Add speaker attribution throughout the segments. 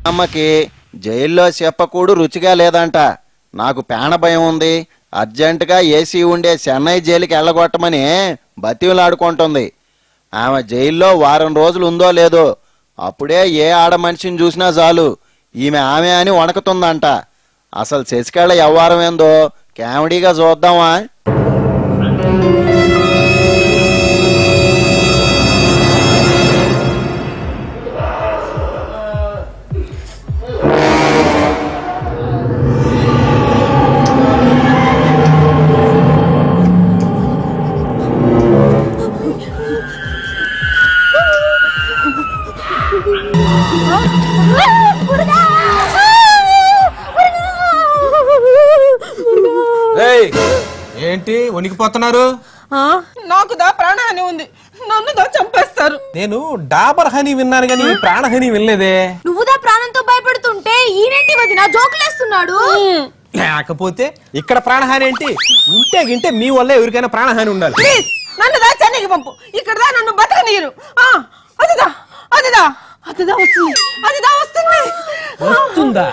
Speaker 1: అమ్మకి జైల్లో చెప్పకూడు రుచిగా లేదంట. నాకు ప్రాణ భయం ఉంది, అర్జెంటుగా ఏసీ ఉండే చెన్నై జైలుకి వెళ్ళగొట్టమని బతిమలాడుకుంటుంది. ఆమె జైల్లో వారం రోజులు ఉందో లేదో అప్పుడే ఏ ఆడ మనిషిని చూసినా చాలు ఈమె ఆమె అని వణకుతుందంట. అసలు శశికళ వ్యవహారం ఏందో కామెడీగా చూద్దామా?
Speaker 2: ఏంటి వణికిపోతున్నారు?
Speaker 3: నాకు దా ప్రాణహాని ఉంది, నన్ను దా చంపేస్తారు.
Speaker 2: నేను డాబర్ హనీ విన్నాను గాని ప్రాణహాని వినలేదే.
Speaker 4: నువ్వు దా ప్రాణంతో భయపడుతుంటే ఈనేంటి వదిన జోకులేస్తున్నాడు?
Speaker 2: లేకపోతే ఇక్కడ ప్రాణహాని ఏంటి? ఉంటే గింటే మీ వల్ల ఎవరికైనా ప్రాణహాని ఉండాలి.
Speaker 3: ప్లీజ్ నన్ను దా చెన్నైకి పంపు, ఇక్కడ దా నన్ను బతకనీయరు. అదిదా అదిదా అదిదా వస్తుంది, అదిదా వస్తుంది.
Speaker 2: వస్తుందా?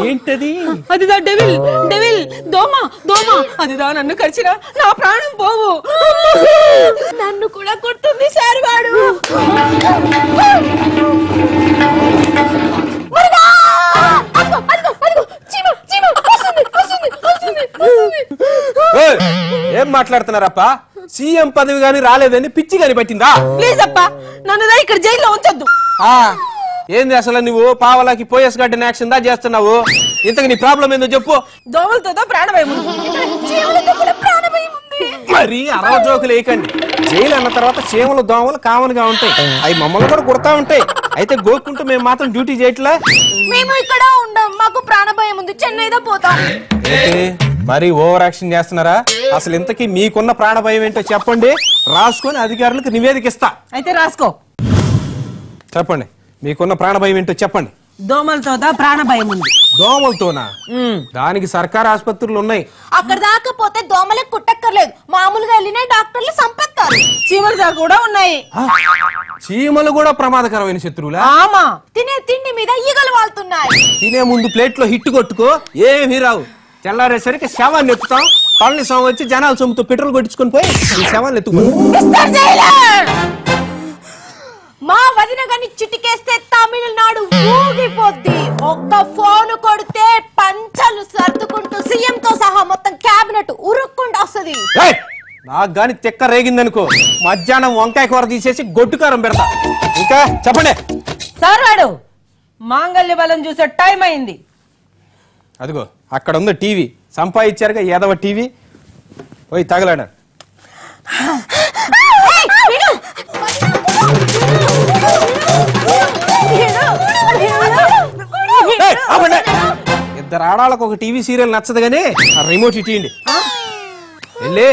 Speaker 2: ఏంటది?
Speaker 3: అదిదా డెవిల్ డెవిల్ దోమ దోమ. అదిదా నన్ను కరిచినా నా ప్రాణం పోవు.
Speaker 4: నన్ను కూడా కొడుతుంది సార్ వాడు.
Speaker 2: ఏం మాట్లాడుతున్నారప్ప? సీఎం పదవి గాని రాలేదని పిచ్చి గాని పట్టిందా?
Speaker 3: ప్లీజ్ అప్ప నన్ను దా ఇక్కడ జైల్లో ఉంచొద్దు.
Speaker 2: ఏంది అసలు నువ్వు పావలాకి పోయేస్ గడ్డని యాక్షన్ దా చేస్తున్నావు? ఇంతకు నీ ప్రాబ్లం ఏందో చెప్పు.
Speaker 3: దోమలతో ప్రాణభయం ఉంది.
Speaker 2: మరి అరవ జోకులు వేయకండి. జైలు అన్న తర్వాత చీమలు దోమలు కామన్ గా ఉంటాయి, అవి మమ్మల్ని కూడా కుడతా ఉంటాయి. అయితే గోక్కుంటూ మేము మాత్రం డ్యూటీ చేయట్లే.
Speaker 4: మేము ఇక్కడ ఉండం, మాకు ప్రాణభయం ఉంది, చెన్నైదా పోతాం.
Speaker 2: మరి ఓవర్ యాక్షన్ చేస్తున్నారా? అసలు ఇంతకీ మీకున్న ప్రాణభయం ఏంటో చెప్పండి, రాసుకొని అధికారులకు నివేదిక ఇస్తా.
Speaker 3: అయితే రాసుకో.
Speaker 2: చెప్పండి మీకున్న ప్రాణభయం ఏంటో చెప్పండి.
Speaker 3: దోమలతో ప్రాణభయం ఉంది.
Speaker 2: దోమలతోనా? దానికి సర్కారు ఆసుపత్రులు ఉన్నాయి.
Speaker 4: అక్కడ దాకా పోతే దోమలకు కుట్టక్కర్లేదు, మామూలుగా వెళ్ళిన డాక్టర్లు సంపత్తారు.
Speaker 3: చీమలు దా కూడా ఉన్నాయి.
Speaker 2: చీమలు కూడా ప్రమాదకరమైన శత్రువులా?
Speaker 3: ఆమా.
Speaker 4: తినే తిండి మీద ఈగలు వాళ్తున్నాయి.
Speaker 2: తినే ముందు ప్లేట్ లో హిట్ కొట్టుకో, ఏమీ రావు. తెల్లారేసరికి శవాన్ని ఎత్తుతాం, పళని స్వామి వచ్చి జనాల సొమ్ముతో పెట్రోల్ కొట్టించుకొని పోయి ఈ శవాన్ని ఎత్తుకో.
Speaker 4: మా వదిన గాని చిటికేస్తే తమిళనాడు ఊగిపోద్ది. ఒక్క ఫోన్ కొడితే పంచలు సర్దుకుంటూ సీఎం తో సహా మొత్తం క్యాబినెట్ ఉరుక్కుంటూ వస్తుంది.
Speaker 2: నాకు గాని తెక్క రేగిందనుకో, మధ్యాహ్నం వంకాయ కూర తీసేసి గొడ్డుకారం పెడతా. ఇంకా చెప్పండి
Speaker 3: సార్. వాడు మాంగళ్య బలం చూసే టైం అయింది.
Speaker 2: అదిగో అక్కడ ఉంది టీవీ, సంపాదించారుగా ఏదవ టీవీ, పోయి తగలాడ. ఇద్దరు ఆడాళ్ళకు ఒక టీవీ సీరియల్ నచ్చదు గానీ ఆ రిమోట్ ఇటీయండి. వెళ్ళి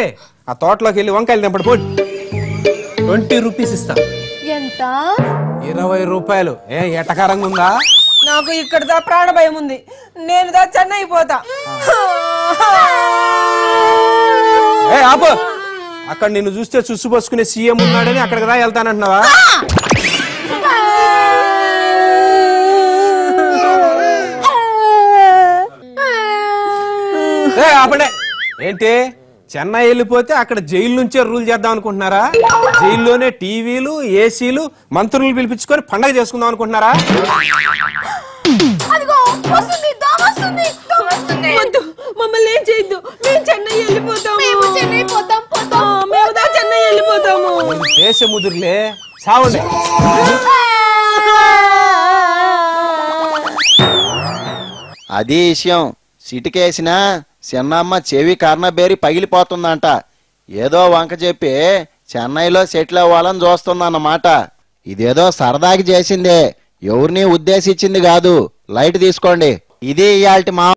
Speaker 2: ఆ తోటలోకి వెళ్ళి వంకాయలు తెంపడి పోయి 20 రూపీస్ ఇస్తా.
Speaker 4: ఎంత?
Speaker 2: 20 రూపాయలు. ఎటకారంగా ఉందా?
Speaker 3: నాకు ఇక్కడ దా ప్రాణభయం ఉంది, నేను దా చెన్నై పోతా.
Speaker 2: ఆపు. అక్కడ నిన్ను చూస్తే చుస్సు పోసుకునే సీఎం ఉన్నాడని అక్కడికి రా వెళ్తానంటున్నావా? ఆపండి. ఏంటి చెన్నై వెళ్ళిపోతే అక్కడ జైలు నుంచే రూల్ చేద్దాం అనుకుంటున్నారా? జైల్లోనే టీవీలు ఏసీలు మంత్రులు పిలిపించుకొని పండగ చేసుకుందాం అనుకుంటున్నారా?
Speaker 3: మమ్మల్ని ఏం చేయొద్దు, మేము చెన్నై వెళ్ళిపోతాము. మేము దా చెన్నై వెళ్ళిపోతాము.
Speaker 2: దేశ ముదురులే సావండి.
Speaker 1: అది విషయం. సిటికేసినా చిన్నమ్మ చెవి కర్ణబేరి పగిలిపోతుందంట. ఏదో వంక చెప్పి చెన్నైలో సెటిల్ అవ్వాలని చూస్తుందన్నమాట. ఇదేదో సరదాకి చేసిందే, ఎవరిని ఉద్దేశించింది కాదు. లైట్ తీసుకోండి. ఇది ఇయాల్టి మా